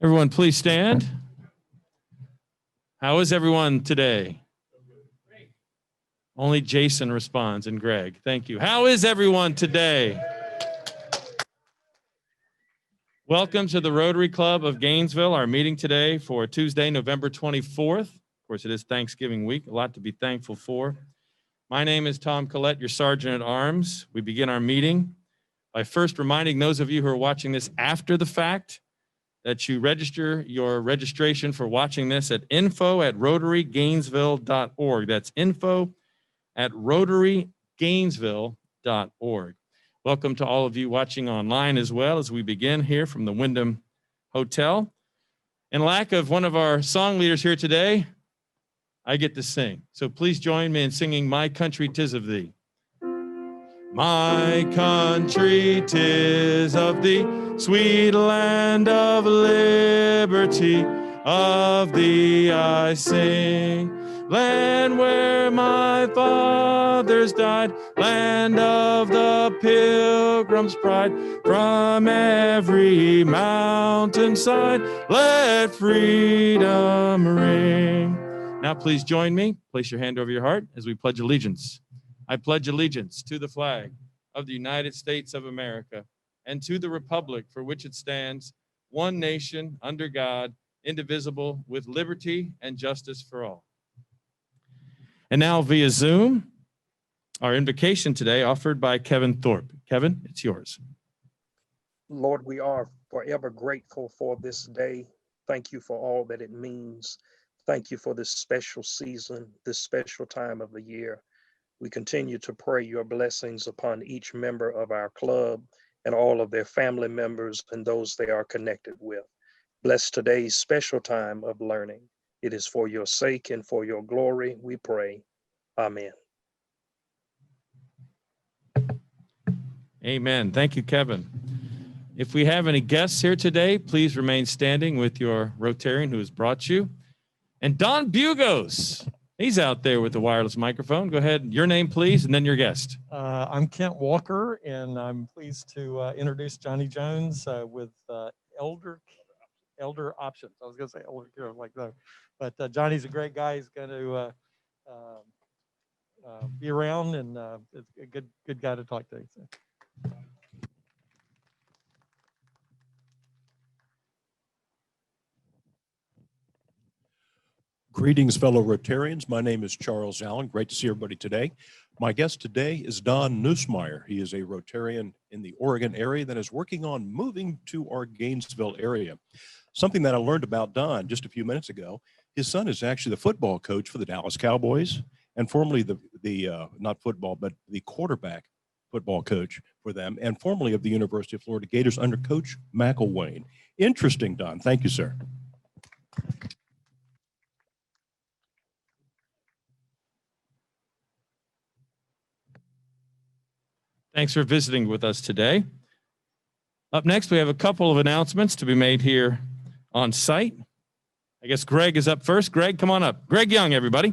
Everyone, please stand. How is everyone today? Only Jason responds and Greg. Thank you. How is everyone today? Welcome to the Rotary Club of Gainesville. Our meeting today for Tuesday, November 24th. Of course, it is Thanksgiving week. A lot to be thankful for. My name is Tom Collette, your Sergeant at Arms. We begin our meeting by first reminding those of you who are watching this after the fact that you register your registration for watching this at info@rotarygainesville.org. That's info@rotarygainesville.org. Welcome to all of you watching online as well as we begin here from the Wyndham Hotel. In lack of one of our song leaders here today, I get to sing. So please join me in singing My Country 'Tis of Thee. My country 'tis of thee, sweet land of liberty, of thee I sing. Land where my fathers died, land of the pilgrim's pride, from every mountainside, let freedom ring. Now please join me, place your hand over your heart as we pledge allegiance. I pledge allegiance to the flag of the United States of America and to the republic for which it stands, one nation, under God, indivisible, with liberty and justice for all. And now via Zoom, our invocation today offered by Kevin Thorpe. Kevin, it's yours. Lord, we are forever grateful for this day. Thank you for all that it means. Thank you for this special season, this special time of the year. We continue to pray your blessings upon each member of our club and all of their family members and those they are connected with. Bless today's special time of learning. It is for your sake and for your glory, we pray. Amen. Amen. Thank you, Kevin. If we have any guests here today, please remain standing with your Rotarian who has brought you. And Don Bugos. He's out there with the wireless microphone. Go ahead. Your name, please, and then your guest. I'm Kent Walker, and I'm pleased to introduce Johnny Jones with Elder Options. I was going to say Elder Care, like that. But Johnny's a great guy. He's going to be around, and it's a good guy to talk to. So. Greetings, fellow Rotarians. My name is Charles Allen. Great to see everybody today. My guest today is Don Nussmeyer. He is a Rotarian in the Oregon area that is working on moving to our Gainesville area. Something that I learned about Don just a few minutes ago, his son is actually the football coach for the Dallas Cowboys and formerly not football, but the quarterback football coach for them and formerly of the University of Florida Gators under Coach McElwain. Interesting, Don. Thank you, sir. Thanks for visiting with us today. Up next, we have a couple of announcements to be made here on site. I guess Greg is up first. Greg, come on up. Greg Young, everybody.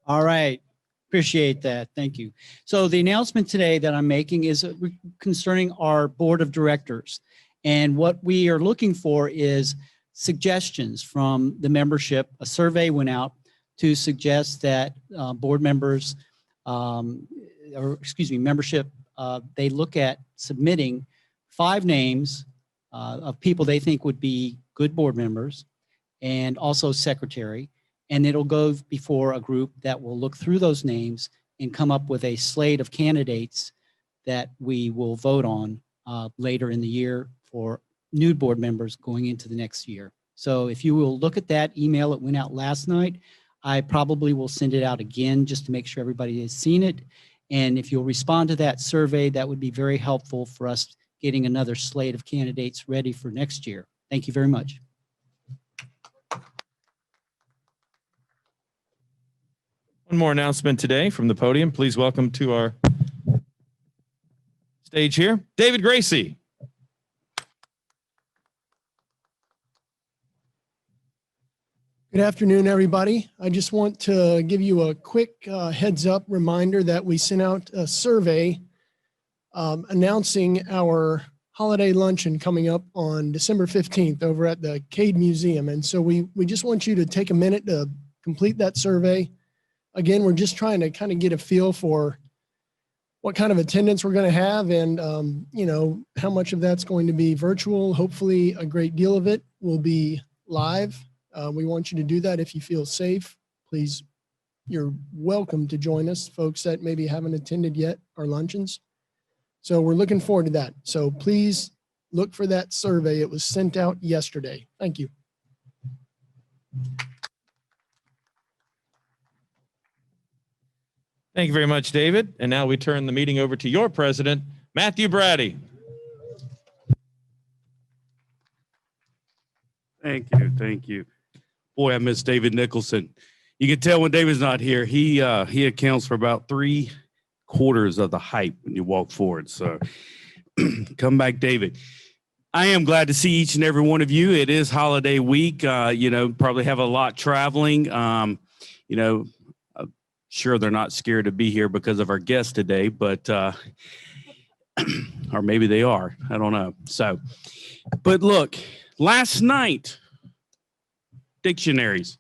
All right. Appreciate that. Thank you. So the announcement today that I'm making is concerning our board of directors. And what we are looking for is suggestions from the membership. A survey went out to suggest that board members, membership, they look at submitting 5 names of people they think would be good board members and also secretary. And it'll go before a group that will look through those names and come up with a slate of candidates that we will vote on later in the year for new board members going into the next year. So if you will look at that email, it went out last night. I probably will send it out again just to make sure everybody has seen it. And if you'll respond to that survey, that would be very helpful for us getting another slate of candidates ready for next year. Thank you very much. One more announcement today from the podium. Please welcome to our stage here, David Gracie. Good afternoon, everybody. I just want to give you a quick heads up reminder that we sent out a survey announcing our holiday luncheon coming up on December 15th over at the Cade Museum. And so we just want you to take a minute to complete that survey. Again, we're just trying to kind of get a feel for what kind of attendance we're going to have and, how much of that's going to be virtual. Hopefully a great deal of it will be live. We want you to do that if you feel safe. Please, you're welcome to join us, folks that maybe haven't attended yet our luncheons. So we're looking forward to that. So please look for that survey. It was sent out yesterday. Thank you. Thank you very much, David. And now we turn the meeting over to your president, Matthew Brady. Thank you. Thank you. Boy, I miss David Nicholson. You can tell when David's not here, he accounts for about 3/4 of the hype when you walk forward. So come back, David. I am glad to see each and every one of you. It is holiday week. Probably have a lot traveling. Sure, they're not scared to be here because of our guest today, but or maybe they are. I don't know. So, but look, last night, dictionaries.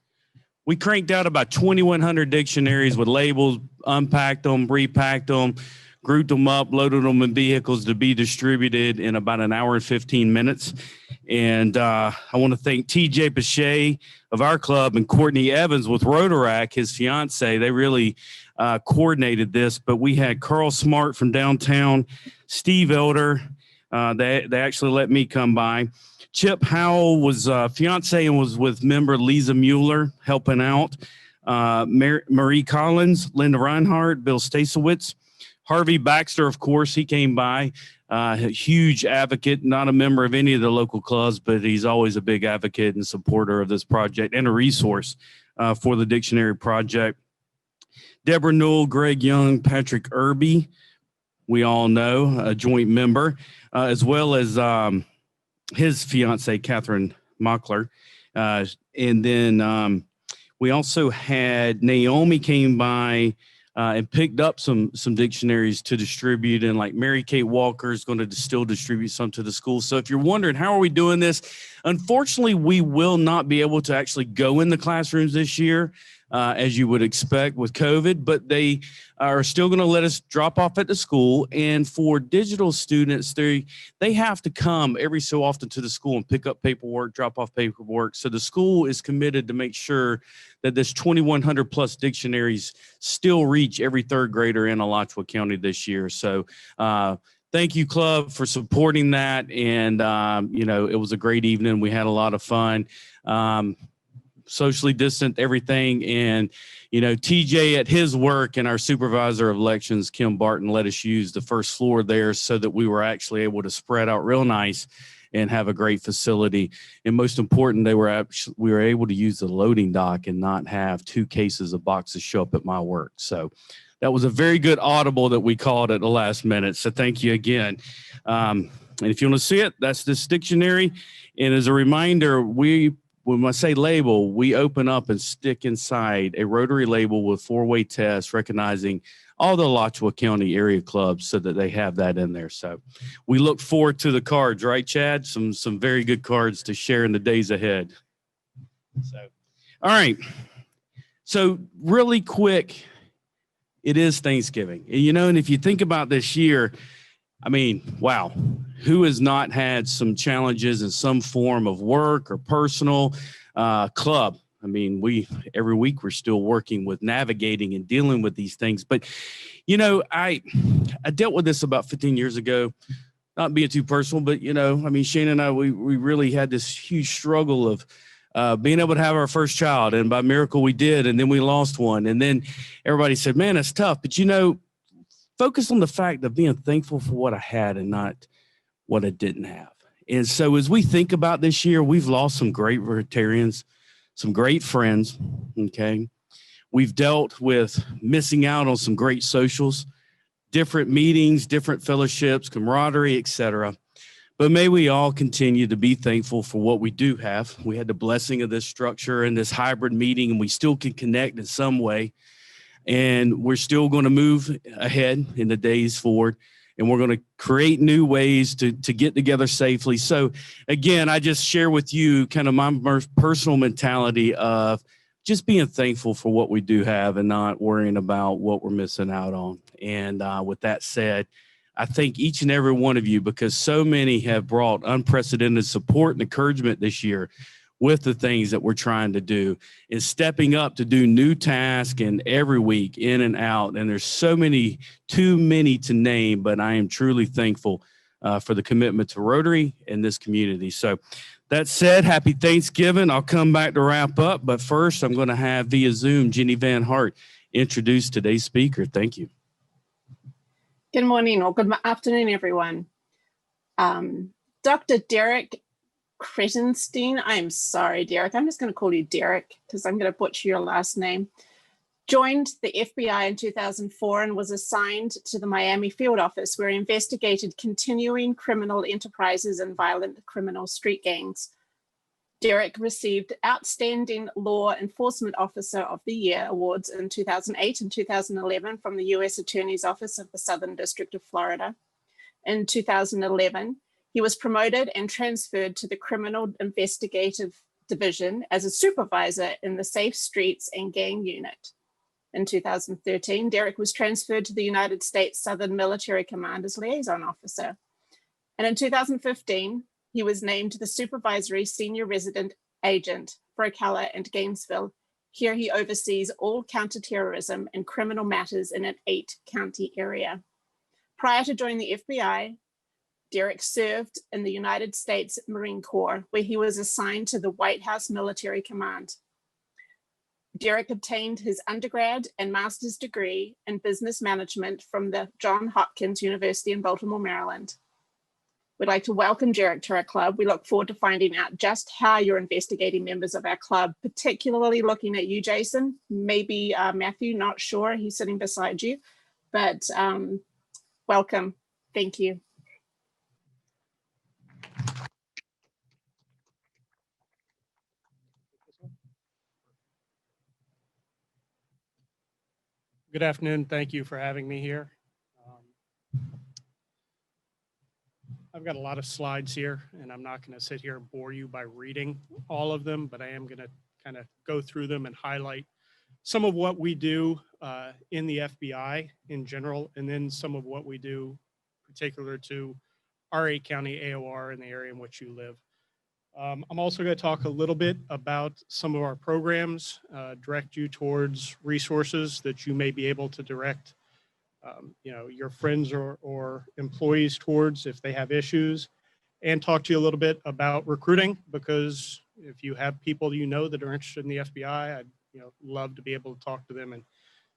We cranked out about 2,100 dictionaries with labels, unpacked them, repacked them, grouped them up, loaded them in vehicles to be distributed in about an hour and 15 minutes. And I want to thank TJ Pache of our club and Courtney Evans with Rotary, his fiance. They really coordinated this, but we had Carl Smart from downtown, Steve Elder. They actually let me come by. Chip Howell was fiance and was with member Lisa Mueller helping out. Marie Collins, Linda Reinhardt, Bill Stasowitz, Harvey Baxter, of course, he came by. A huge advocate, not a member of any of the local clubs, but he's always a big advocate and supporter of this project and a resource for the dictionary project. Deborah Newell, Greg Young, Patrick Irby, we all know, a joint member, as well as his fiance, Catherine Mockler. And then we also had Naomi came by and picked up some dictionaries to distribute. And like Mary Kate Walker is going to still distribute some to the school. So if you're wondering, how are we doing this? Unfortunately, we will not be able to actually go in the classrooms this year, as you would expect with COVID, but they are still going to let us drop off at the school. And for digital students, they have to come every so often to the school and pick up paperwork, drop off paperwork. So the school is committed to make sure that this 2,100 plus dictionaries still reach every third grader in Alachua County this year. So thank you, club, for supporting that. And, it was a great evening. We had a lot of fun. Socially distant, everything. And, TJ at his work and our supervisor of elections, Kim Barton, let us use the first floor there so that we were actually able to spread out real nice and have a great facility. And most important, we were able to use the loading dock and not have 2 cases of boxes show up at my work. So that was a very good audible that we called at the last minute. So thank you again. And if you want to see it, that's this dictionary. And as a reminder, when I say label, we open up and stick inside a Rotary label with 4-way tests, recognizing all the Alachua County area clubs so that they have that in there. So we look forward to the cards, right, Chad? Some very good cards to share in the days ahead. So, all right. So really quick, it is Thanksgiving. And if you think about this year, I mean, wow, who has not had some challenges in some form of work or personal club? I mean, every week we're still working with navigating and dealing with these things. But, I dealt with this about 15 years ago, not being too personal, but, Shane and I, we really had this huge struggle of being able to have our first child. And by miracle we did. And then we lost one. And then everybody said, man, that's tough. But, focus on the fact of being thankful for what I had and not what I didn't have. And so as we think about this year, we've lost some great Rotarians, some great friends, okay? We've dealt with missing out on some great socials, different meetings, different fellowships, camaraderie, etc. But may we all continue to be thankful for what we do have. We had the blessing of this structure and this hybrid meeting, and we still can connect in some way. And we're still going to move ahead in the days forward. and we're going to create new ways to get together safely. So again, I just share with you kind of my personal mentality of just being thankful for what we do have and not worrying about what we're missing out on. And with that said, I thank each and every one of you, because so many have brought unprecedented support and encouragement this year with the things that we're trying to do, and stepping up to do new tasks and every week in and out. And there's so many, too many to name, but I am truly thankful for the commitment to Rotary and this community. So that said, happy Thanksgiving. I'll come back to wrap up, but first I'm going to have via Zoom Jenny Van Hart introduce today's speaker. Thank you. Good morning or good afternoon, everyone. Dr. Derek Kreitenstein, I'm sorry, Derek, I'm just going to call you Derek because I'm going to butcher your last name, joined the FBI in 2004 and was assigned to the Miami field office, where he investigated continuing criminal enterprises and violent criminal street gangs. Derek received Outstanding Law Enforcement Officer of the Year awards in 2008 and 2011 from the U.S. Attorney's Office of the Southern District of Florida. In 2011, he was promoted and transferred to the Criminal Investigative Division as a supervisor in the Safe Streets and Gang Unit. In 2013, Derek was transferred to the United States Southern Military Command as liaison officer. And in 2015, he was named the Supervisory Senior Resident Agent for Ocala and Gainesville. Here he oversees all counterterrorism and criminal matters in an 8-county area. Prior to joining the FBI, Derek served in the United States Marine Corps, where he was assigned to the White House Military Command. Derek obtained his undergrad and master's degree in business management from the Johns Hopkins University in Baltimore, Maryland. We'd like to welcome Derek to our club. We look forward to finding out just how you're investigating members of our club, particularly looking at you, Jason, maybe Matthew, not sure, he's sitting beside you, but welcome, thank you. Good afternoon. Thank you for having me here. I've got a lot of slides here, and I'm not going to sit here and bore you by reading all of them, but I am going to kind of go through them and highlight some of what we do in the FBI in general, and then some of what we do particular to our 8-county AOR in the area in which you live. I'm also going to talk a little bit about some of our programs, direct you towards resources that you may be able to direct your friends or employees towards if they have issues, and talk to you a little bit about recruiting, because if you have people that are interested in the FBI, I'd love to be able to talk to them and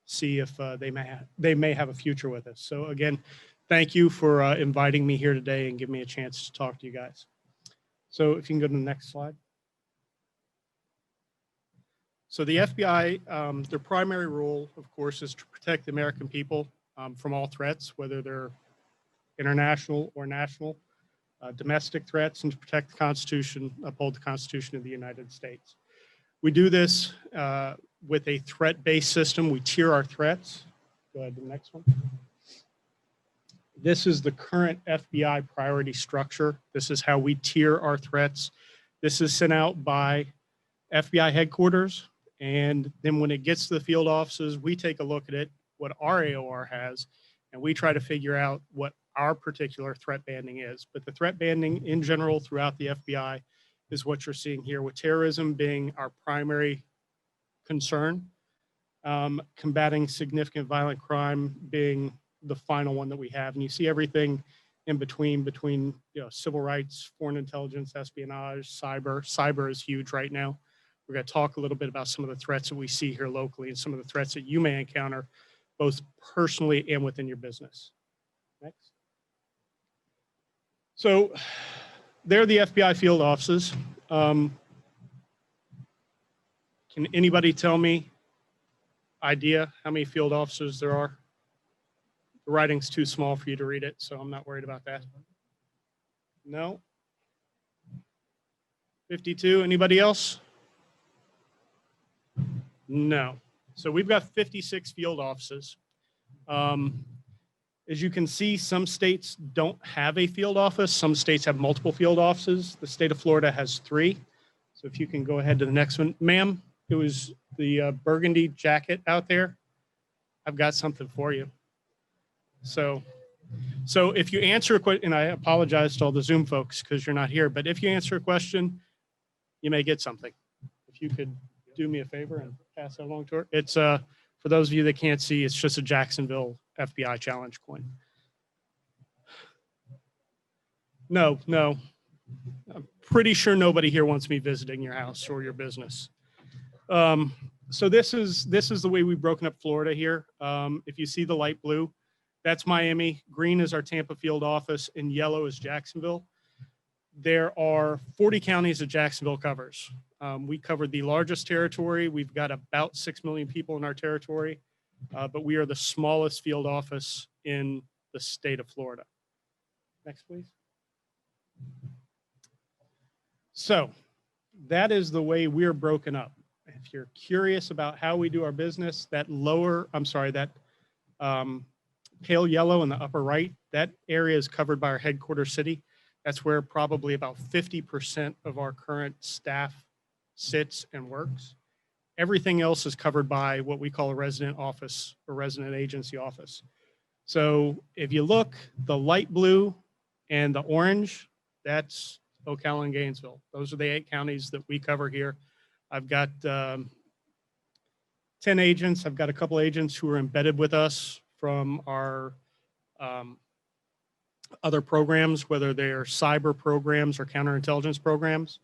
see if they may have a future with us. So again, thank you for inviting me here today and giving me a chance to talk to you guys. So if you can go to the next slide. So the FBI, their primary role, of course, is to protect the American people from all threats, whether they're international or national, domestic threats, and to protect the Constitution, uphold the Constitution of the United States. We do this with a threat-based system. We tier our threats. Go ahead to the next one. This is the current FBI priority structure. This is how we tier our threats. This is sent out by FBI headquarters. And then when it gets to the field offices, we take a look at it, what our AOR has, and we try to figure out what our particular threat banding is. But the threat banding in general throughout the FBI is what you're seeing here, with terrorism being our primary concern, combating significant violent crime being the final one that we have. And you see everything in between civil rights, foreign intelligence, espionage, cyber. Cyber is huge right now. We're going to talk a little bit about some of the threats that we see here locally and some of the threats that you may encounter both personally and within your business. Next. So they're the FBI field offices. Can anybody tell me idea how many field officers there are? The writing's too small for you to read it, so I'm not worried about that. No? 52, anybody else? No. So we've got 56 field offices. As you can see, some states don't have a field office. Some states have multiple field offices. The state of Florida has 3. So if you can go ahead to the next one. Ma'am, it was the burgundy jacket out there. I've got something for you. So if you answer a question, and I apologize to all the Zoom folks because you're not here, but if you answer a question, you may get something. If you could do me a favor and pass that along to her. It's for those of you that can't see, it's just a Jacksonville FBI challenge coin. No. I'm pretty sure nobody here wants me visiting your house or your business. So this is the way we've broken up Florida here. If you see the light blue, that's Miami. Green is our Tampa field office, and yellow is Jacksonville. There are 40 counties that Jacksonville covers. We cover the largest territory. We've got about 6 million people in our territory, but we are the smallest field office in the state of Florida. Next, please. So that is the way we're broken up. If you're curious about how we do our business, that pale yellow in the upper right, that area is covered by our headquarters city. That's where probably about 50% of our current staff sits and works. Everything else is covered by what we call a resident office or resident agency office. So if you look, the light blue and the orange, that's Ocala and Gainesville. Those are the 8 counties that we cover here. I've got 10 agents. I've got a couple agents who are embedded with us from our other programs, whether they're cyber programs or counterintelligence programs.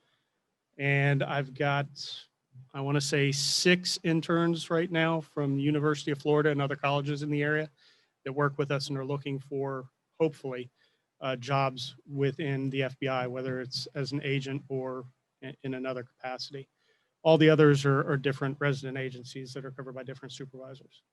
And I've got, I want to say 6 interns right now from the University of Florida and other colleges in the area that work with us and are looking for, hopefully, jobs within the FBI, whether it's as an agent or in another capacity. All the others are different resident agencies that are covered by different supervisors.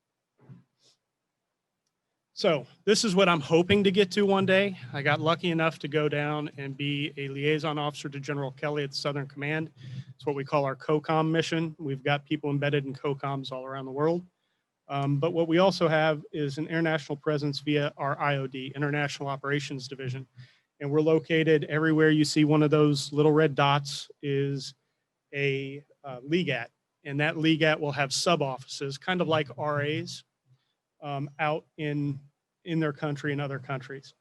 So this is what I'm hoping to get to one day. I got lucky enough to go down and be a liaison officer to General Kelly at the Southern Command. It's what we call our COCOM mission. We've got people embedded in COCOMs all around the world. But what we also have is an international presence via our IOD, International Operations Division. And we're located everywhere you see one of those little red dots is a LEGAT. And that LEGAT will have sub-offices, kind of like RAs, out in their country and other countries.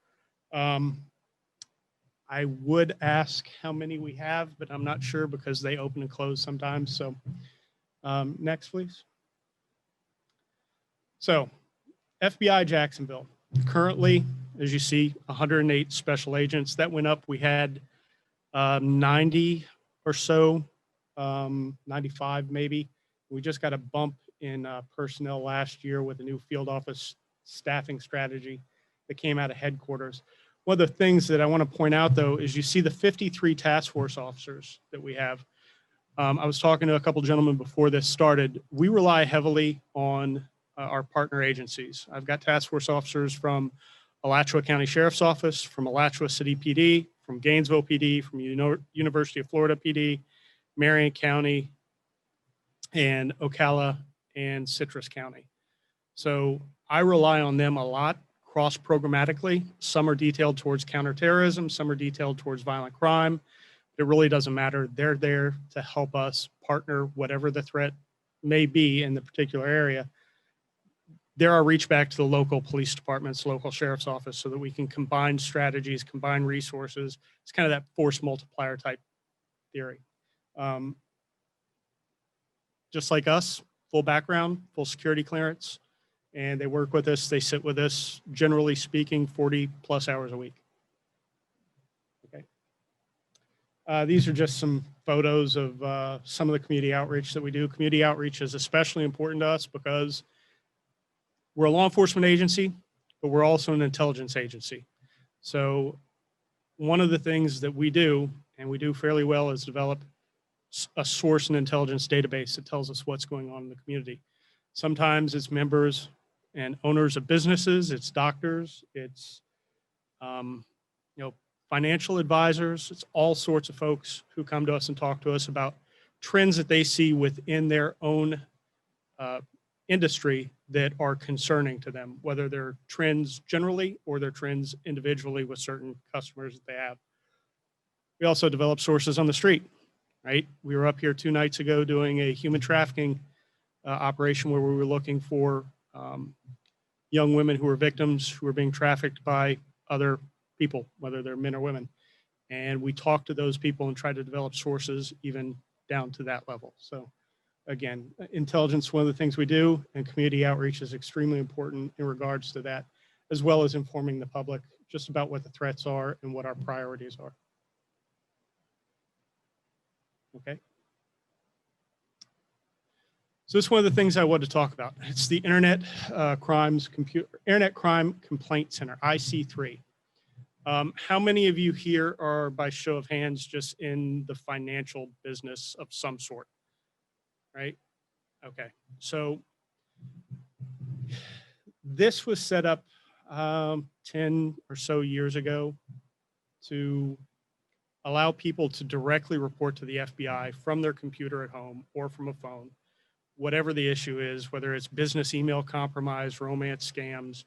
I would ask how many we have, but I'm not sure because they open and close sometimes. So next, please. So FBI Jacksonville, currently, as you see, 108 special agents. That went up. We had 90 or so, 95 maybe. We just got a bump in personnel last year with a new field office staffing strategy that came out of headquarters. One of the things that I want to point out, though, is you see the 53 task force officers that we have. I was talking to a couple gentlemen before this started. We rely heavily on our partner agencies. I've got task force officers from Alachua County Sheriff's Office, from Alachua City PD, from Gainesville PD, from University of Florida PD, Marion County, and Ocala and Citrus County. So I rely on them a lot cross-programmatically. Some are detailed towards counterterrorism, some are detailed towards violent crime. It really doesn't matter. They're there to help us partner whatever the threat may be in the particular area. There are reach back to the local police departments, local sheriff's office, so that we can combine strategies, combine resources. It's kind of that force multiplier type theory. Just like us, full background, full security clearance, and they work with us. They sit with us, generally speaking, 40 plus hours a week. Okay. These are just some photos of some of the community outreach that we do. Community outreach is especially important to us because we're a law enforcement agency, but we're also an intelligence agency. So one of the things that we do, and we do fairly well, is develop a source and intelligence database that tells us what's going on in the community. Sometimes it's members and owners of businesses, it's doctors, it's financial advisors, it's all sorts of folks who come to us and talk to us about trends that they see within their own industry that are concerning to them, whether they're trends generally or they're trends individually with certain customers that they have. We also develop sources on the street, right? We were up here 2 nights ago doing a human trafficking operation where we were looking for young women who were victims who were being trafficked by other people, whether they're men or women. And we talked to those people and tried to develop sources even down to that level. So again, intelligence is one of the things we do, and community outreach is extremely important in regards to that, as well as informing the public just about what the threats are and what our priorities are. Okay. So this is one of the things I wanted to talk about. It's the Internet Internet Crime Complaint Center, IC3. How many of you here are, by show of hands, just in the financial business of some sort? Right? Okay. So this was set up 10 or so years ago to allow people to directly report to the FBI from their computer at home or from a phone, whatever the issue is, whether it's business email compromise, romance scams,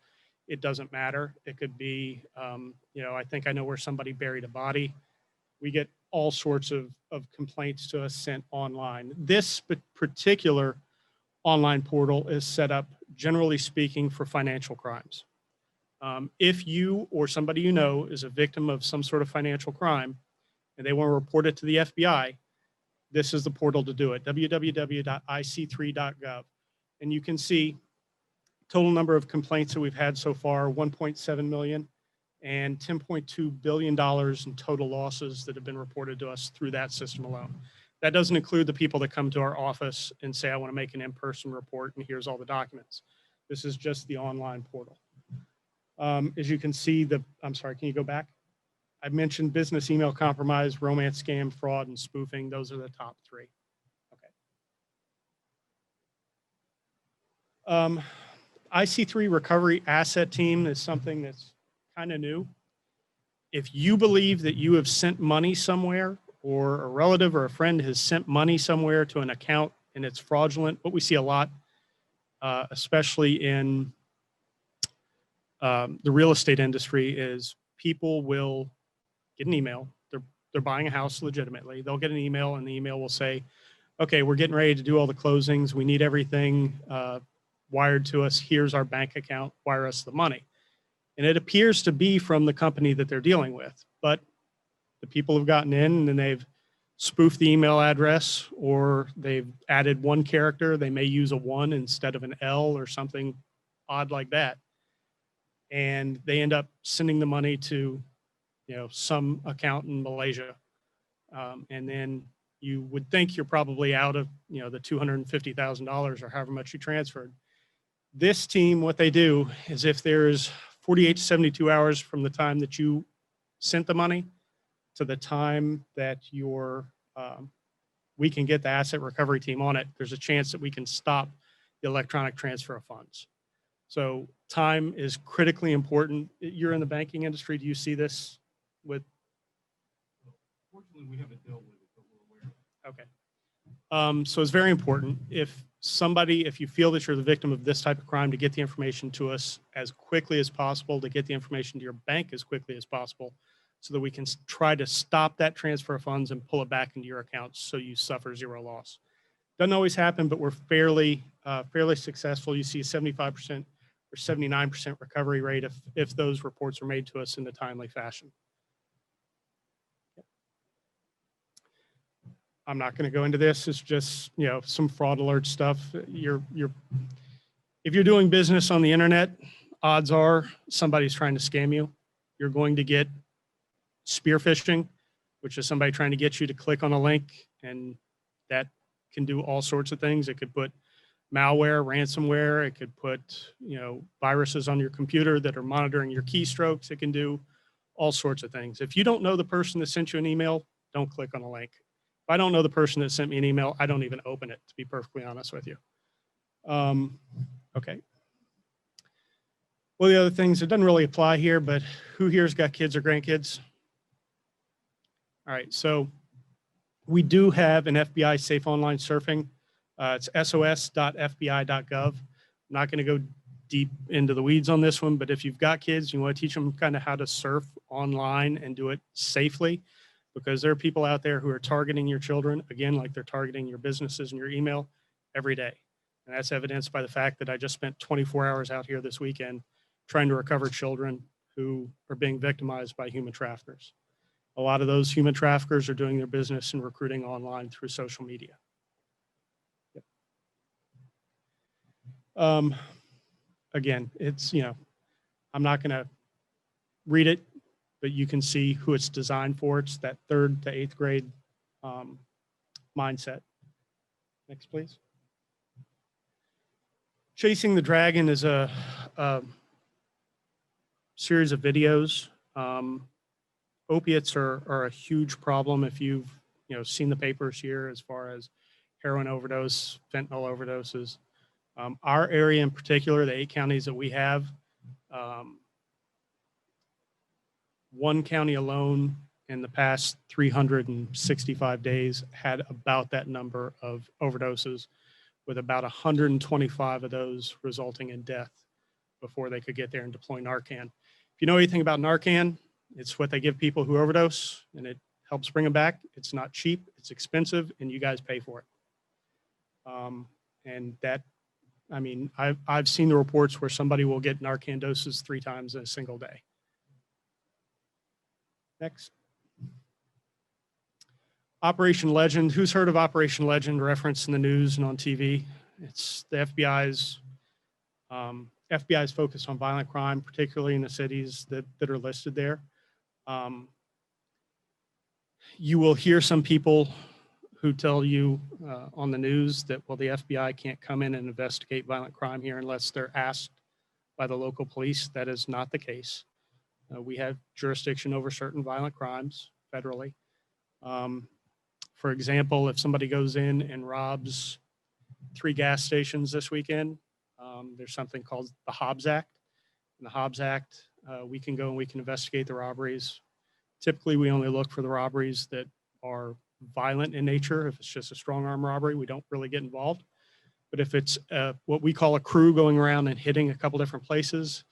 it doesn't matter. It could be, I think I know where somebody buried a body. We get all sorts of complaints to us sent online. This particular online portal is set up, generally speaking, for financial crimes. If you or somebody you know is a victim of some sort of financial crime and they want to report it to the FBI, this is the portal to do it, www.ic3.gov. And you can see total number of complaints that we've had so far, 1.7 million and $10.2 billion in total losses that have been reported to us through that system alone. That doesn't include the people that come to our office and say, I want to make an in-person report and here's all the documents. This is just the online portal. As you can see, I'm sorry, can you go back? I mentioned business email compromise, romance scam, fraud, and spoofing. Those are the top 3. Okay. IC3 Recovery Asset Team is something that's kind of new. If you believe that you have sent money somewhere, or a relative or a friend has sent money somewhere to an account and it's fraudulent, what we see a lot, especially in the real estate industry, is people will get an email. They're buying a house legitimately. They'll get an email and the email will say, okay, we're getting ready to do all the closings. We need everything wired to us. Here's our bank account. Wire us the money. And it appears to be from the company that they're dealing with. But the people have gotten in and they've spoofed the email address, or they've added one character. They may use a 1 instead of an L or something odd like that. And they end up sending the money to some account in Malaysia. And then you would think you're probably out of the $250,000 or however much you transferred. This team, what they do is, if there's 48 to 72 hours from the time that you sent the money to the time that we can get the asset recovery team on it, there's a chance that we can stop the electronic transfer of funds. So time is critically important. You're in the banking industry. Do you see this with? Fortunately, we haven't dealt with it, but we're aware of it. Okay. So it's very important. If you feel that you're the victim of this type of crime, to get the information to us as quickly as possible, to get the information to your bank as quickly as possible, so that we can try to stop that transfer of funds and pull it back into your accounts so you suffer 0 loss. Doesn't always happen, but we're fairly successful. You see a 75% or 79% recovery rate if those reports are made to us in a timely fashion. I'm not going to go into this. It's just, some fraud alert stuff. If you're doing business on the internet, odds are somebody's trying to scam you. You're going to get spear phishing, which is somebody trying to get you to click on a link, and that can do all sorts of things. It could put malware, ransomware. It could put, viruses on your computer that are monitoring your keystrokes. It can do all sorts of things. If you don't know the person that sent you an email, don't click on a link. If I don't know the person that sent me an email, I don't even open it, to be perfectly honest with you. Okay. Well, the other things, it doesn't really apply here, but who here's got kids or grandkids? All right, so we do have an FBI Safe Online Surfing. It's sos.fbi.gov. not going to go deep into the weeds on this one, but if you've got kids, you want to teach them kind of how to surf online and do it safely, because there are people out there who are targeting your children, again, like they're targeting your businesses and your email every day. And that's evidenced by the fact that I just spent 24 hours out here this weekend trying to recover children who are being victimized by human traffickers. A lot of those human traffickers are doing their business and recruiting online through social media. Yep. Again, it's, you know, I'm not going to read it, but you can see who it's designed for. It's that 3rd to 8th grade mindset. Next, please. Chasing the Dragon is a series of videos. Opiates are a huge problem. If you've seen the papers here as far as heroin overdose, fentanyl overdoses. Our area in particular, the 8 counties that we have, one county alone in the past 365 days had about that number of overdoses, with about 125 of those resulting in death before they could get there and deploy Narcan. If you know anything about Narcan, it's what they give people who overdose, and it helps bring them back. It's not cheap, it's expensive, and you guys pay for it. And that, I mean, I've seen the reports where somebody will get Narcan doses 3 times in a single day. Next. Operation Legend. Who's heard of Operation Legend referenced in the news and on TV? It's the FBI's focus on violent crime, particularly in the cities that are listed there. You will hear some people who tell you on the news that, well, the FBI can't come in and investigate violent crime here unless they're asked by the local police. That is not the case. We have jurisdiction over certain violent crimes federally. For example, if somebody goes in and robs 3 gas stations this weekend, there's something called the Hobbs Act. In the Hobbs Act, we can go and we can investigate the robberies. Typically, we only look for the robberies that are violent in nature. If it's just a strong arm robbery, we don't really get involved. But if it's what we call a crew going around and hitting a couple different places,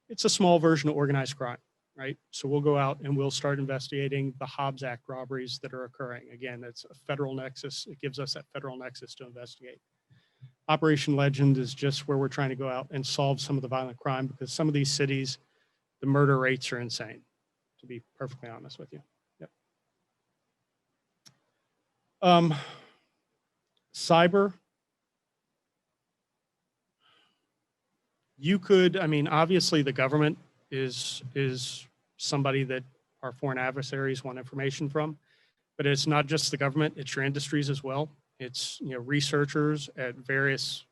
it's a small version of organized crime, right? So we'll go out and we'll start investigating the Hobbs Act robberies that are occurring. Again, it's a federal nexus. It gives us that federal nexus to investigate. Operation Legend is just where we're trying to go out and solve some of the violent crime, because some of these cities, the murder rates are insane, to be perfectly honest with you. Yep. Cyber. You could, I mean, obviously the government is somebody that our foreign adversaries want information from, but it's not just the government, it's your industries as well. It's, researchers at various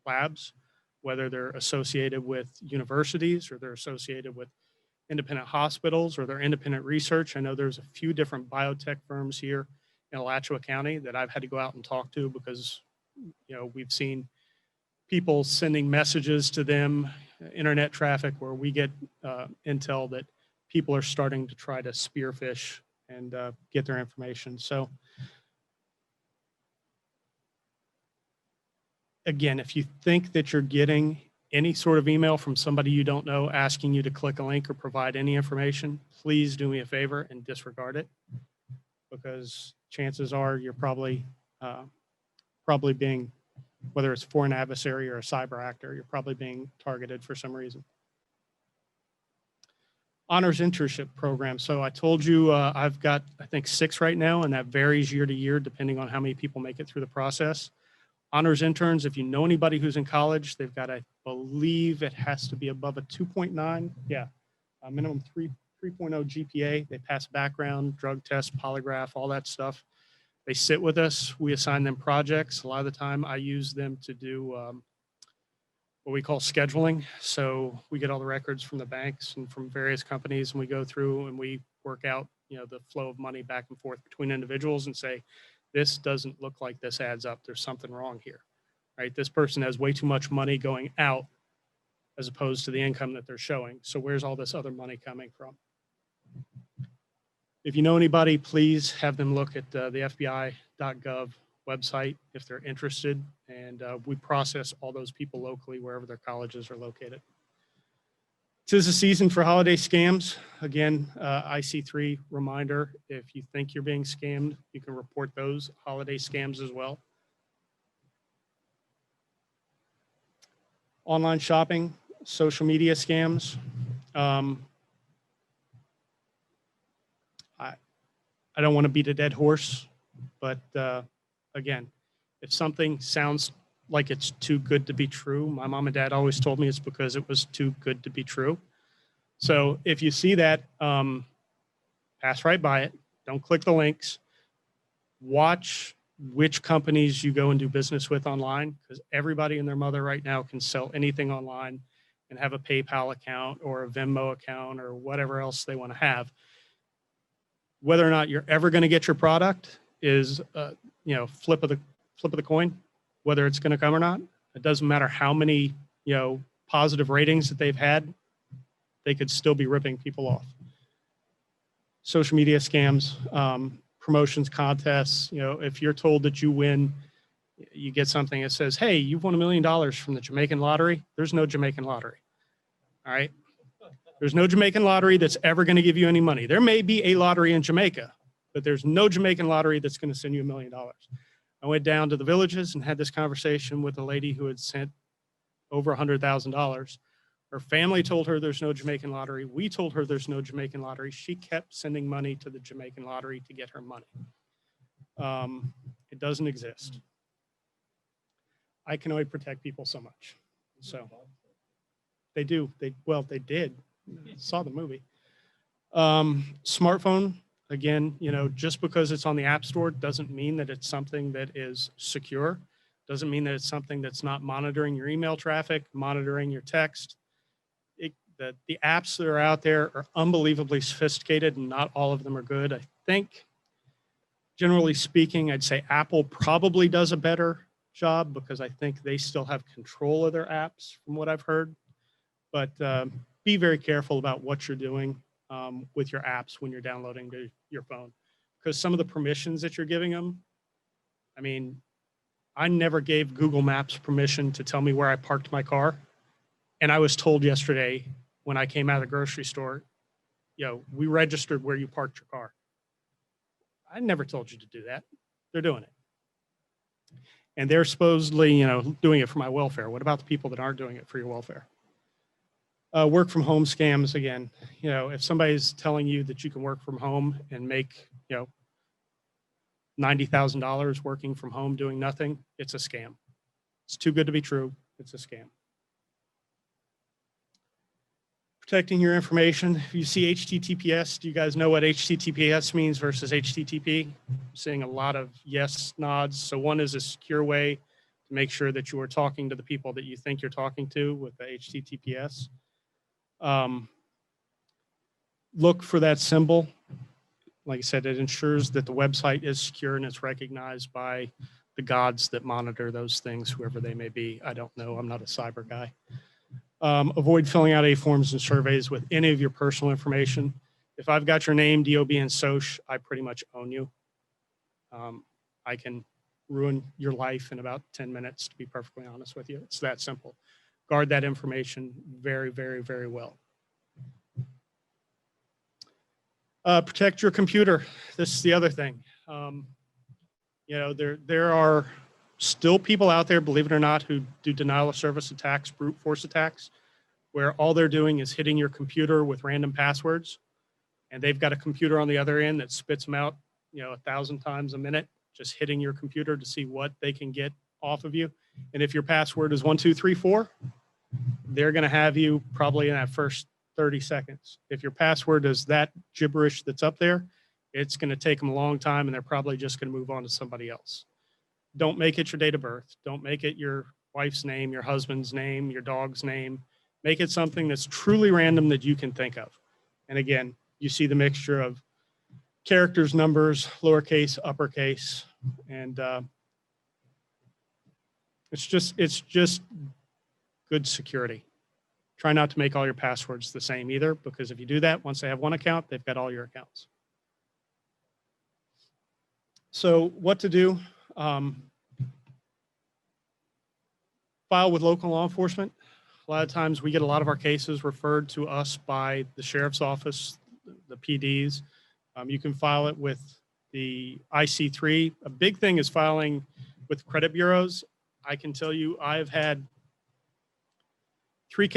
labs, whether they're associated with universities or they're associated with independent hospitals or they're independent research. I know there's a few different biotech firms here in Alachua County that I've had to go out and talk to, because, we've seen people sending messages to them, internet traffic, where we get intel that people are starting to try to spearfish and get their information. So again, if you think that you're getting any sort of email from somebody you don't know asking you to click a link or provide any information, please do me a favor and disregard it, because chances are you're probably being, whether it's a foreign adversary or a cyber actor, you're probably being targeted for some reason. Honors internship program. So I told you I've got, I think, 6 right now, and that varies year to year depending on how many people make it through the process. Honors interns, if you know anybody who's in college, they've got, I believe it has to be above a 2.9. Yeah, a minimum 3.0 GPA. They pass background, drug test, polygraph, all that stuff. They sit with us. We assign them projects. A lot of the time I use them to do what we call scheduling. So we get all the records from the banks and from various companies, and we go through and we work out, the flow of money back and forth between individuals and say, this doesn't look like this adds up. There's something wrong here, right? This person has way too much money going out as opposed to the income that they're showing. So where's all this other money coming from? If you know anybody, please have them look at the FBI.gov website if they're interested. And we process all those people locally wherever their colleges are located. 'Tis the season for holiday scams. Again, IC3 reminder, if you think you're being scammed, you can report those holiday scams as well. Online shopping, social media scams. I don't want to beat a dead horse, but again, if something sounds like it's too good to be true, my mom and dad always told me it's because it was too good to be true. So if you see that, pass right by it. Don't click the links. Watch which companies you go and do business with online, because everybody and their mother right now can sell anything online and have a PayPal account or a Venmo account or whatever else they want to have. Whether or not you're ever going to get your product is, flip of the coin, whether it's going to come or not. It doesn't matter how many, positive ratings that they've had, they could still be ripping people off. Social media scams, promotions, contests. If you're told that you win, you get something that says, hey, you've won $1 million from the Jamaican lottery. There's no Jamaican lottery. All right. There's no Jamaican lottery that's ever going to give you any money. There may be a lottery in Jamaica, but there's no Jamaican lottery that's going to send you $1 million. I went down to the villages and had this conversation with a lady who had sent over $100,000. Her family told her there's no Jamaican lottery. We told her there's no Jamaican lottery. She kept sending money to the Jamaican lottery to get her money. It doesn't exist. I can only protect people so much. So they do. They did. Saw the movie. Smartphone, again, just because it's on the App Store doesn't mean that it's something that is secure. Doesn't mean that it's something that's not monitoring your email traffic, monitoring your text. The apps that are out there are unbelievably sophisticated, and not all of them are good. I think, generally speaking, I'd say Apple probably does a better job because I think they still have control of their apps from what I've heard. But be very careful about what you're doing with your apps when you're downloading to your phone, because some of the permissions that you're giving them, I mean, I never gave Google Maps permission to tell me where I parked my car. And I was told yesterday when I came out of the grocery store, we registered where you parked your car. I never told you to do that. They're doing it. And they're supposedly, doing it for my welfare. What about the people that aren't doing it for your welfare? Work from home scams, again, if somebody's telling you that you can work from home and make, $90,000 working from home doing nothing, it's a scam. It's too good to be true. It's a scam. Protecting your information. If you see HTTPS, do you guys know what HTTPS means versus HTTP? I'm seeing a lot of yes nods. So one is a secure way to make sure that you are talking to the people that you think you're talking to with the HTTPS. Look for that symbol. Like I said, it ensures that the website is secure and it's recognized by the gods that monitor those things, whoever they may be. I don't know. I'm not a cyber guy. Avoid filling out forms and surveys with any of your personal information. If I've got your name, DOB, and SOCH, I pretty much own you. I can ruin your life in about 10 minutes, to be perfectly honest with you. It's that simple. Guard that information very, very, very well. Protect your computer. This is the other thing. There are still people out there, believe it or not, who do denial of service attacks, brute force attacks, where all they're doing is hitting your computer with random passwords. And they've got a computer on the other end that spits them out, 1,000 times a minute, just hitting your computer to see what they can get off of you. And if your password is 1234, they're going to have you probably in that first 30 seconds. If your password is that gibberish that's up there, it's going to take them a long time and they're probably just going to move on to somebody else. Don't make it your date of birth. Don't make it your wife's name, your husband's name, your dog's name. Make it something that's truly random that you can think of. And again, you see the mixture of characters, numbers, lowercase, uppercase, and it's just good security. Try not to make all your passwords the same either, because if you do that, once they have one account, they've got all your accounts. So what to do? File with local law enforcement. A lot of times we get a lot of our cases referred to us by the sheriff's office, the PDs. You can file it with the IC3. A big thing is filing with credit bureaus. I can tell you I've had three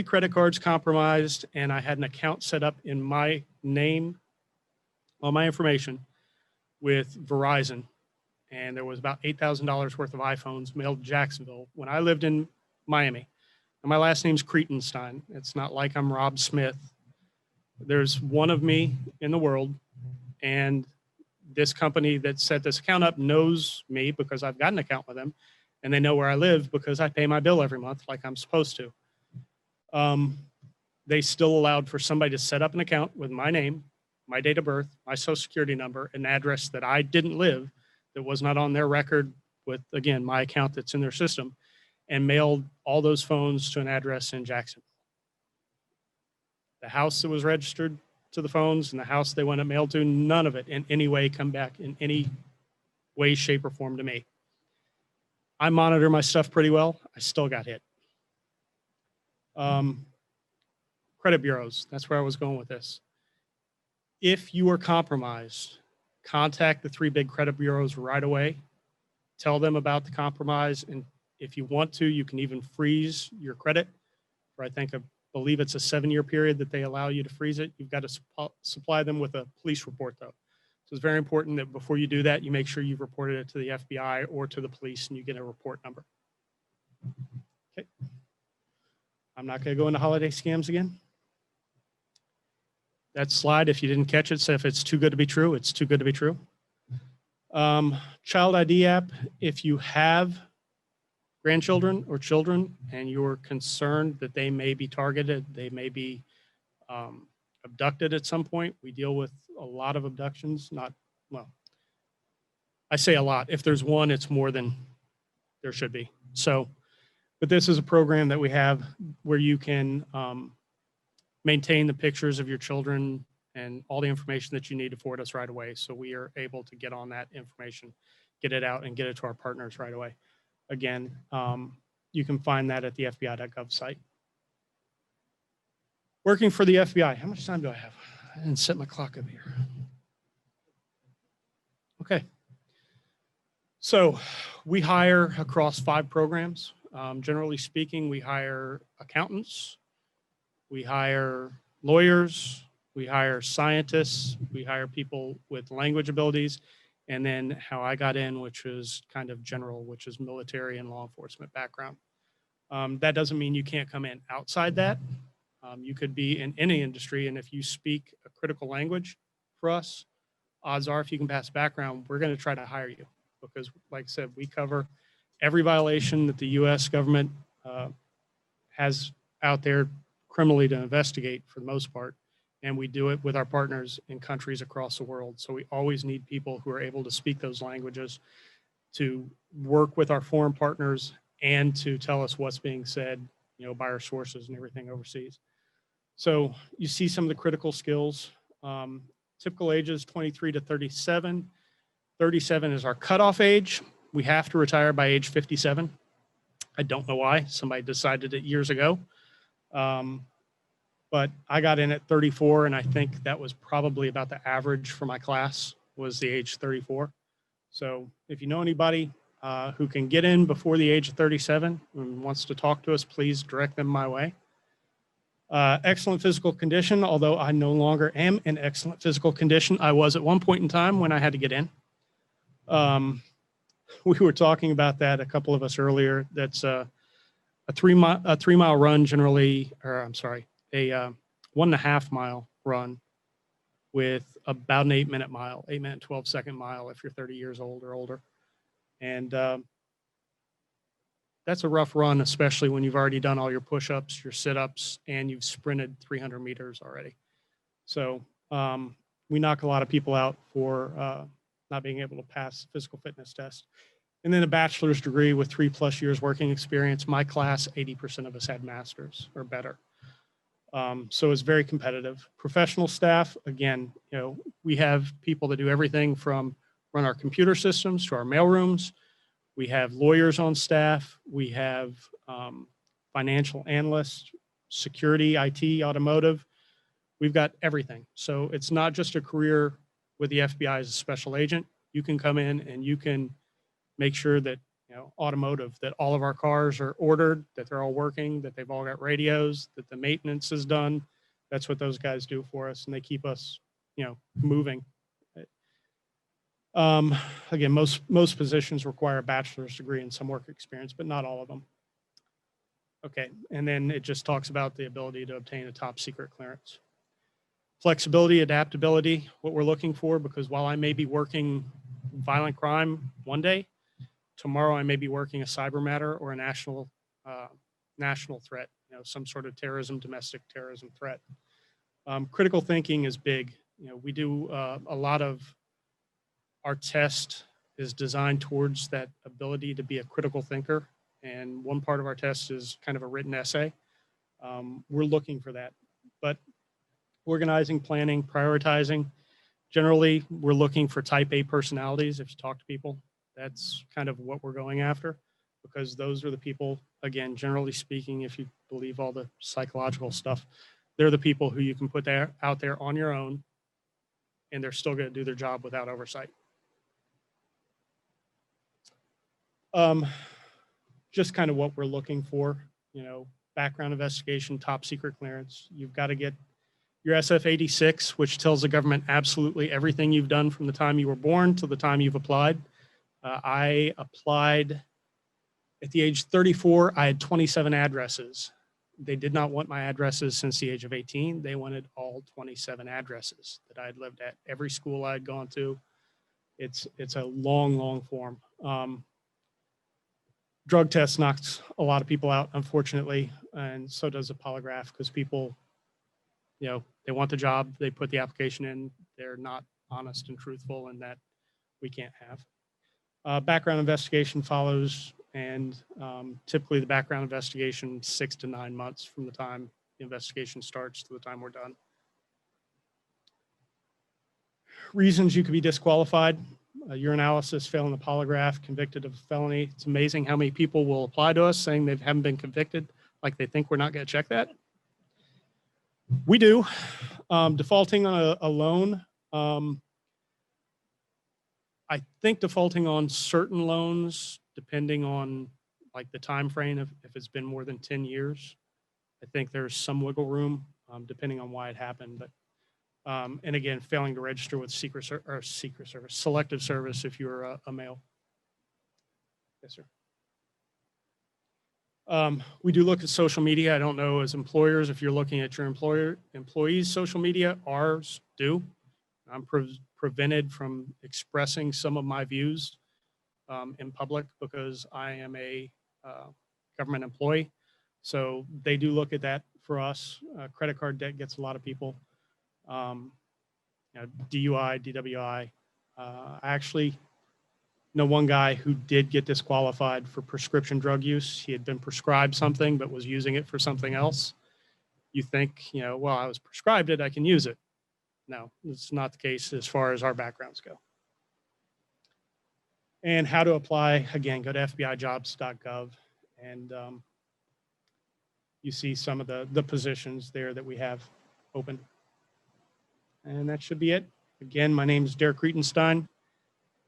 credit cards compromised, and I had an account set up in my name, all my information, with Verizon. And there was about $8,000 worth of iPhones mailed to Jacksonville when I lived in Miami. And my last name's Kreitenstein. It's not like I'm Rob Smith. There's one of me in the world, and this company that set this account up knows me because I've got an account with them, and they know where I live because I pay my bill every month like I'm supposed to. They still allowed for somebody to set up an account with my name, my date of birth, my social security number, an address that I didn't live, that was not on their record with, again, my account that's in their system, and mailed all those phones to an address in Jackson. The house that was registered to the phones and the house they went and mailed to, none of it in any way come back in any way, shape, or form to me. I monitor my stuff pretty well. I still got hit. Credit bureaus, that's where I was going with this. If you are compromised, contact the 3 big credit bureaus right away. Tell them about the compromise, and if you want to, you can even freeze your credit for, I believe it's a 7-year period that they allow you to freeze it. You've got to supply them with a police report, though. So it's very important that before you do that, you make sure you've reported it to the FBI or to the police, and you get a report number. Okay. I'm not going to go into holiday scams again. That slide, if you didn't catch it, said if it's too good to be true, it's too good to be true. Child ID app, if you have grandchildren or children and you're concerned that they may be targeted, they may be abducted at some point. We deal with a lot of abductions, well, I say a lot. If there's one, it's more than there should be. So, but this is a program that we have where you can maintain the pictures of your children and all the information that you need to forward us right away. So we are able to get on that information, get it out, and get it to our partners right away. Again, you can find that at the FBI.gov site. Working for the FBI. How much time do I have? I didn't set my clock up here. Okay. So we hire across 5 programs. Generally speaking, we hire accountants, we hire lawyers, we hire scientists, we hire people with language abilities, and then how I got in, which is kind of general, which is military and law enforcement background. That doesn't mean you can't come in outside that. You could be in any industry, and if you speak a critical language for us, odds are if you can pass background, we're going to try to hire you because, like I said, we cover every violation that the U.S. government has out there criminally to investigate for the most part, and we do it with our partners in countries across the world. So we always need people who are able to speak those languages to work with our foreign partners and to tell us what's being said, by our sources and everything overseas. So you see some of the critical skills. Typical ages 23 to 37. 37 is our cutoff age. We have to retire by age 57. I don't know why. Somebody decided it years ago. But I got in at 34, and I think that was probably about the average for my class was the age 34. So if you know anybody who can get in before the age of 37 and wants to talk to us, please direct them my way. Excellent physical condition, although I no longer am in excellent physical condition. I was at one point in time when I had to get in. We were talking about that, a couple of us earlier. That's a 3 mile run generally, or I'm sorry, a 1.5 mile run with about an 8-minute mile, 8-minute, 12-second mile if you're 30 years old or older. And that's a rough run, especially when you've already done all your push-ups, your sit-ups, and you've sprinted 300 meters already. So we knock a lot of people out for not being able to pass the physical fitness test. And then a bachelor's degree with 3+ years working experience. My class, 80% of us had masters or better. So it's very competitive. Professional staff, again, we have people that do everything from run our computer systems, to our mailrooms. We have lawyers on staff. We have financial analysts, security, IT, automotive. We've got everything. So it's not just a career with the FBI as a special agent. You can come in and you can make sure that, you know, automotive, that all of our cars are ordered, that they're all working, that they've all got radios, that the maintenance is done. That's what those guys do for us, and they keep us, you know, moving. Again, most positions require a bachelor's degree and some work experience, but not all of them. Okay, and then it just talks about the ability to obtain a top secret clearance. Flexibility, adaptability, what we're looking for, because while I may be working violent crime one day, tomorrow I may be working a cyber matter or a national threat, you know, some sort of terrorism, domestic terrorism threat. Critical thinking is big. You know, we do a lot of our test is designed towards that ability to be a critical thinker. And one part of our test is kind of a written essay. We're looking for that, but organizing, planning, prioritizing, generally we're looking for type A personalities. If you talk to people, that's kind of what we're going after, because those are the people, again, generally speaking, if you believe all the psychological stuff, they're the people who you can put out there on your own, and they're still going to do their job without oversight. Just kind of what we're looking for, you know, background investigation, top secret clearance. You've got to get your SF-86, which tells the government absolutely everything you've done from the time you were born to the time you've applied. I applied at the age 34. I had 27 addresses. They did not want my addresses since the age of 18. They wanted all 27 addresses that I'd lived at, every school I'd gone to. It's a long form. Drug test knocks a lot of people out, unfortunately, and so does a polygraph, because people, you know, they want the job, they put the application in, they're not honest and truthful, and that we can't have. Background investigation follows, and typically the background investigation 6 to 9 months from the time the investigation starts to the time we're done. Reasons you could be disqualified: urinalysis, failing the polygraph, convicted of a felony. It's amazing how many people will apply to us saying they haven't been convicted, like they think we're not going to check that. We do. Defaulting on a loan. I think defaulting on certain loans, depending on like the time frame, if it's been more than 10 years, I think there's some wiggle room, depending on why it happened. But and again, failing to register with selective service if you're a male. Yes, sir. We do look at social media. I don't know as employers if you're looking at your employees' social media. Ours do. I'm prevented from expressing some of my views in public because I am a government employee. So they do look at that for us. Credit card debt gets a lot of people. You know, DUI, DWI. I actually know one guy who did get disqualified for prescription drug use. He had been prescribed something but was using it for something else. You think, you know, well, I was prescribed it, I can use it. No, it's not the case as far as our backgrounds go. And how to apply, again, go to fbijobs.gov, and you see some of the positions there that we have open. And that should be it. Again, my name is Derek Kreitenstein.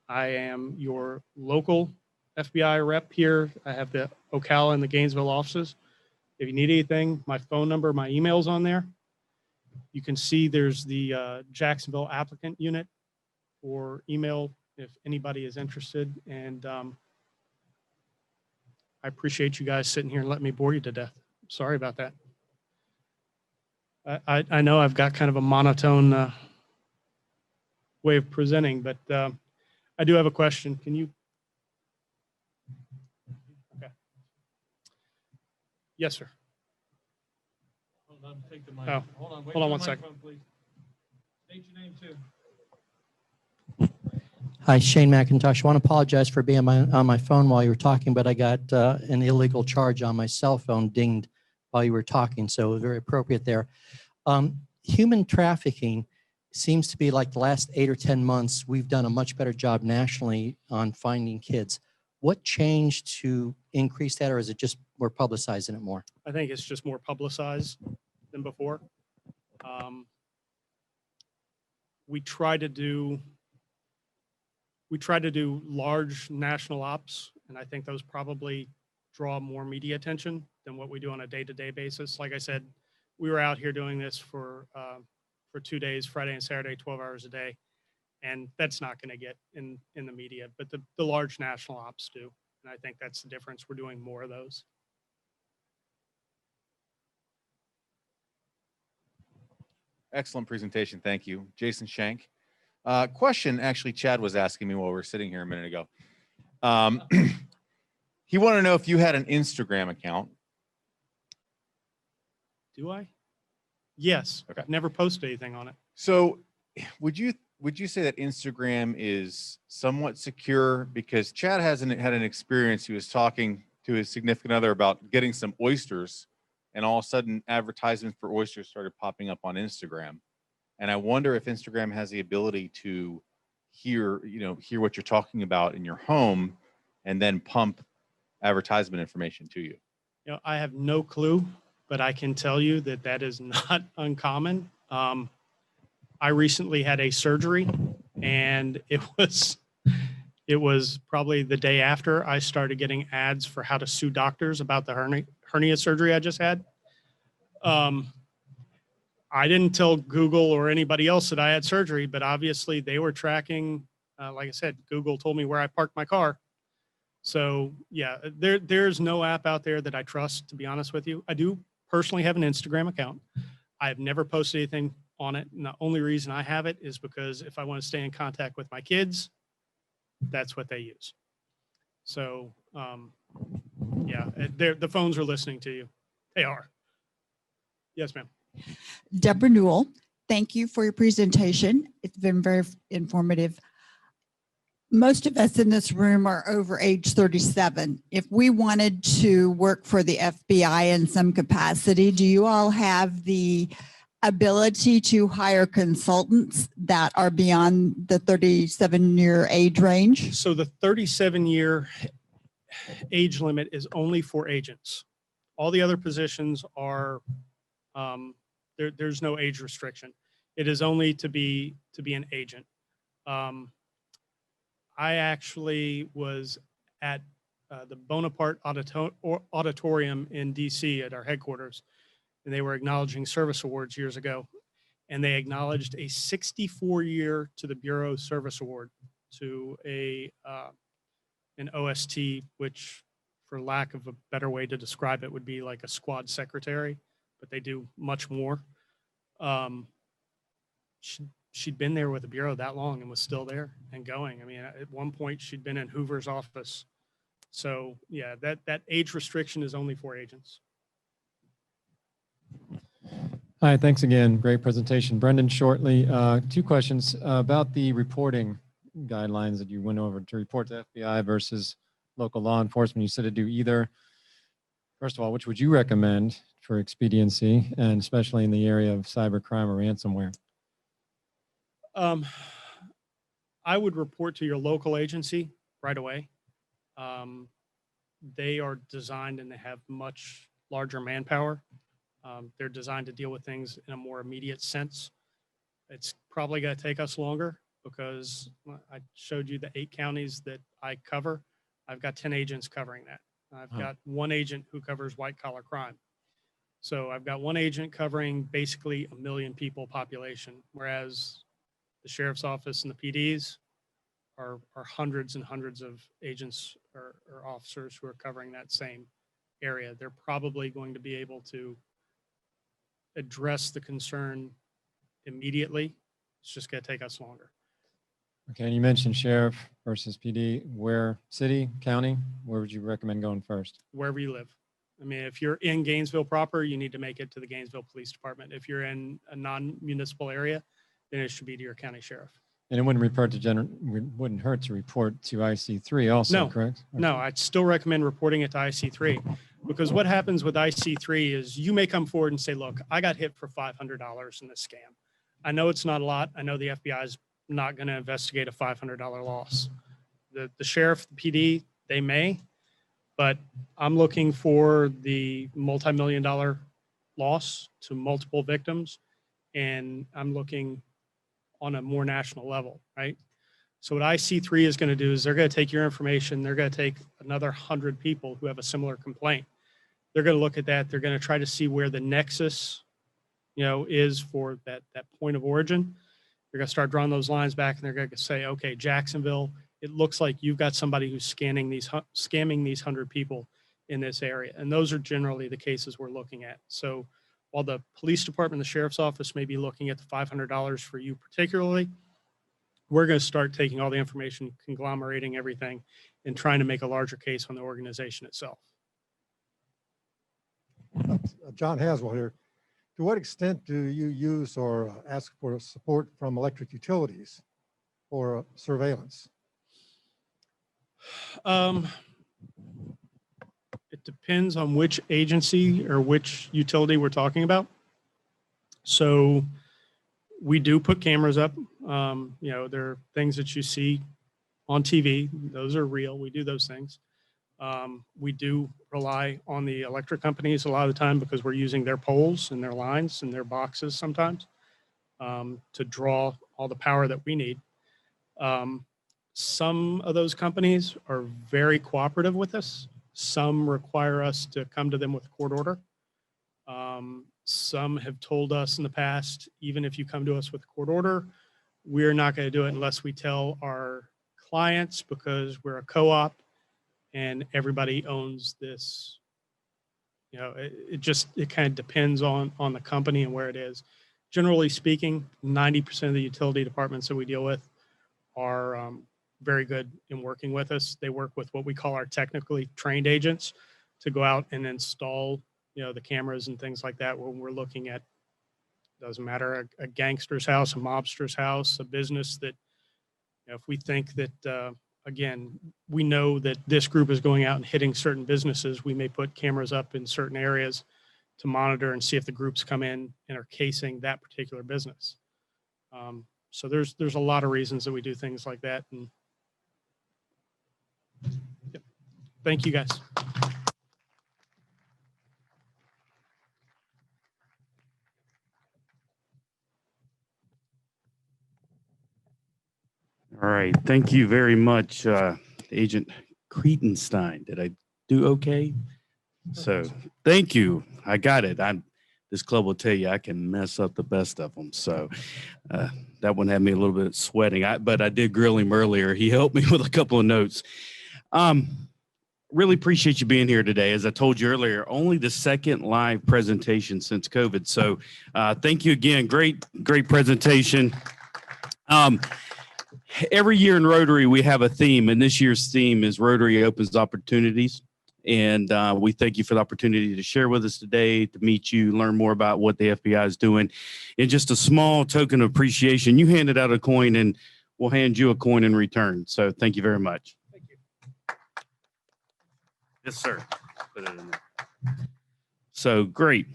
I am your local FBI rep here. I have the Ocala and the Gainesville offices. If you need anything, my phone number, my email's on there. You can see there's the Jacksonville applicant unit or email if anybody is interested. And I appreciate you guys sitting here and letting me bore you to death. Sorry about that. I know I've got kind of a monotone way of presenting, but I do have a question. Can you? Okay. Yes, sir. Hold on, take the mic. Oh, Hold on 1 second. Please. State your name too. Hi, Shane McIntosh. I want to apologize for being on my phone while you were talking, but I got an illegal charge on my cell phone dinged while you were talking, so it was very appropriate there. Human trafficking, seems to be like the last 8 or 10 months, we've done a much better job nationally on finding kids. What changed to increase that, or is it just we're publicizing it more? I think it's just more publicized than before. We try to do large national ops, and I think those probably draw more media attention than what we do on a day-to-day basis. Like I said, we were out here doing this for 2 days, Friday and Saturday, 12 hours a day, and that's not going to get in the media, but the large national ops do, and I think that's the difference. We're doing more of those. Excellent presentation. Thank you. Jason Shank. Question actually Chad was asking me while we were sitting here a minute ago. He wanted to know if you had an Instagram account. Do I? Yes. Okay. I've never posted anything on it. So would you say that Instagram is somewhat secure? Because Chad hasn't had an experience. He was talking to his significant other about getting some oysters, and all of a sudden advertisements for oysters started popping up on Instagram. And I wonder if Instagram has the ability to hear what you're talking about in your home and then pump advertisement information to you. You know, I have no clue, but I can tell you that that is not uncommon. I recently had a surgery, and it was probably the day after I started getting ads for how to sue doctors about the hernia surgery I just had. I didn't tell Google or anybody else that I had surgery, but obviously they were tracking. Like I said, Google told me where I parked my car. So yeah, there's no app out there that I trust, to be honest with you. I do personally have an Instagram account. I have never posted anything on it. And the only reason I have it is because if I want to stay in contact with my kids, that's what they use. So yeah, the phones are listening to you. They are. Yes, ma'am. Deborah Newell, thank you for your presentation. It's been very informative. Most of us in this room are over age 37. If we wanted to work for the FBI in some capacity, do you all have the ability to hire consultants that are beyond the 37-year age range? So the 37-year age limit is only for agents. All the other positions are, there's no age restriction. It is only to be an agent. I actually was at the Bonaparte Auditorium in DC at our headquarters, and they were acknowledging service awards years ago. And they acknowledged a 64-year to the Bureau Service Award to an OST, which for lack of a better way to describe it would be like a squad secretary, but they do much more. She'd been there with the Bureau that long and was still there and going. I mean, at one point she'd been in Hoover's office. So yeah, that age restriction is only for agents. Hi, thanks again. Great presentation. Brendan Shortley, 2 questions about the reporting guidelines that you went over to report to FBI versus local law enforcement. You said to do either. First of all, which would you recommend for expediency, and especially in the area of cybercrime or ransomware? I would report to your local agency right away. They are designed and they have much larger manpower. They're designed to deal with things in a more immediate sense. It's probably going to take us longer because I showed you the 8 counties that I cover. I've got 10 agents covering that. I've got 1 agent who covers white collar crime. So I've got 1 agent covering basically 1 million people population, whereas the sheriff's office and the PDs are hundreds and hundreds of agents or officers who are covering that same area. They're probably going to be able to address the concern immediately. It's just going to take us longer. Okay, and you mentioned sheriff versus PD. Where, city, county, where would you recommend going first? Wherever you live. I mean, if you're in Gainesville proper, you need to make it to the Gainesville Police Department. If you're in a non-municipal area, then it should be to your county sheriff. And it wouldn't wouldn't hurt to report to IC3 also, No, correct? No, I'd still recommend reporting it to IC3, because what happens with IC3 is you may come forward and say, look, I got hit for $500 in this scam. I know it's not a lot. I know the FBI is not going to investigate a $500 loss. The sheriff, the PD, they may, but I'm looking for the multi-million-dollar loss to multiple victims, and I'm looking on a more national level, right? So what IC3 is going to do is they're going to take your information, they're going to take another 100 people who have a similar complaint. They're going to look at that. They're going to try to see where the nexus, is for that point of origin. They're going to start drawing those lines back, and they're going to say, okay, Jacksonville, it looks like you've got somebody who's scamming these 100 people in this area. And those are generally the cases we're looking at. So while the police department, the sheriff's office may be looking at the $500 for you particularly, we're going to start taking all the information, conglomerating everything, and trying to make a larger case on the organization itself. John Haswell here. To what extent do you use or ask for support from electric utilities for surveillance? It depends on which agency or which utility we're talking about. So we do put cameras up. There are things that you see on TV. Those are real. We do those things. We do rely on the electric companies a lot of the time because we're using their poles and their lines and their boxes sometimes to draw all the power that we need. Some of those companies are very cooperative with us. Some require us to come to them with a court order. Some have told us in the past, even if you come to us with a court order, we're not going to do it unless we tell our clients, because we're a co-op and everybody owns this. It kind of depends on the company and where it is. Generally speaking, 90% of the utility departments that we deal with are very good in working with us. They work with what we call our technically trained agents to go out and install, the cameras and things like that when we're looking at, doesn't matter, a gangster's house, a mobster's house, a business that, if we think that, again, we know that this group is going out and hitting certain businesses, we may put cameras up in certain areas to monitor and see if the groups come in and are casing that particular business. So there's a lot of reasons that we do things like that. And yep. Thank you, guys. All right. Thank you very much, Agent Kreitenstein. Did I do okay? So thank you. I got it. This club will tell you I can mess up the best of them. So that one had me a little bit sweating. But I did grill him earlier. He helped me with a couple of notes. Really appreciate you being here today. As I told you earlier, only the second live presentation since COVID. So thank you again. Great presentation. Every year in Rotary, we have a theme, and this year's theme is Rotary Opens Opportunities. And we thank you for the opportunity to share with us today, to meet you, learn more about what the FBI is doing. And just a small token of appreciation, you handed out a coin, and we'll hand you a coin in return. So thank you very much. Thank you. Yes, sir. Put it in there. So great.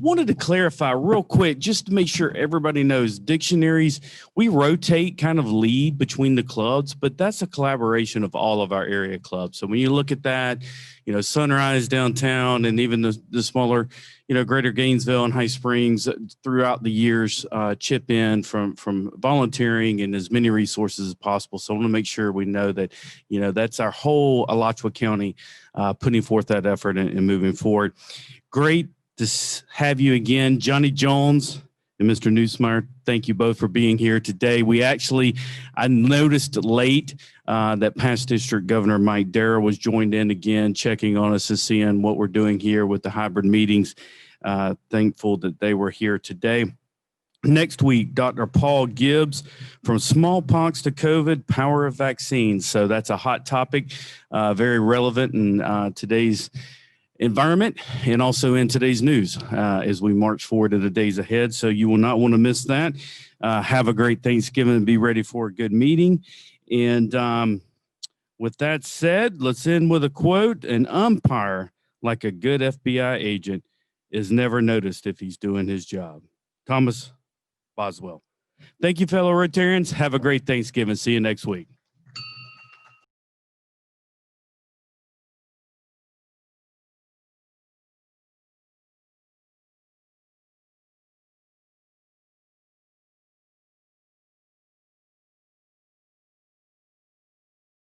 Wanted to clarify real quick, just to make sure everybody knows, dictionaries, we rotate, kind of lead between the clubs, but that's a collaboration of all of our area clubs. So when you look at that, Sunrise downtown, and even the smaller, Greater Gainesville and High Springs throughout the years chip in from volunteering and as many resources as possible. So I want to make sure we know that, that's our whole Alachua County putting forth that effort and moving forward. Great to have you again, Johnny Jones and Mr. Neusmeyer. Thank you both for being here today. I noticed late that past District Governor Mike Darrah was joined in again, checking on us and seeing what we're doing here with the hybrid meetings. Thankful that they were here today. Next week, Dr. Paul Gibbs, from smallpox to COVID, power of vaccines. So that's a hot topic, very relevant in today's environment and also in today's news as we march forward to the days ahead. So you will not want to miss that. Have a great Thanksgiving and be ready for a good meeting. And with that said, let's end with a quote. An umpire, like a good FBI agent, is never noticed if he's doing his job. Thomas Boswell. Thank you, fellow Rotarians. Have a great Thanksgiving. See you next week.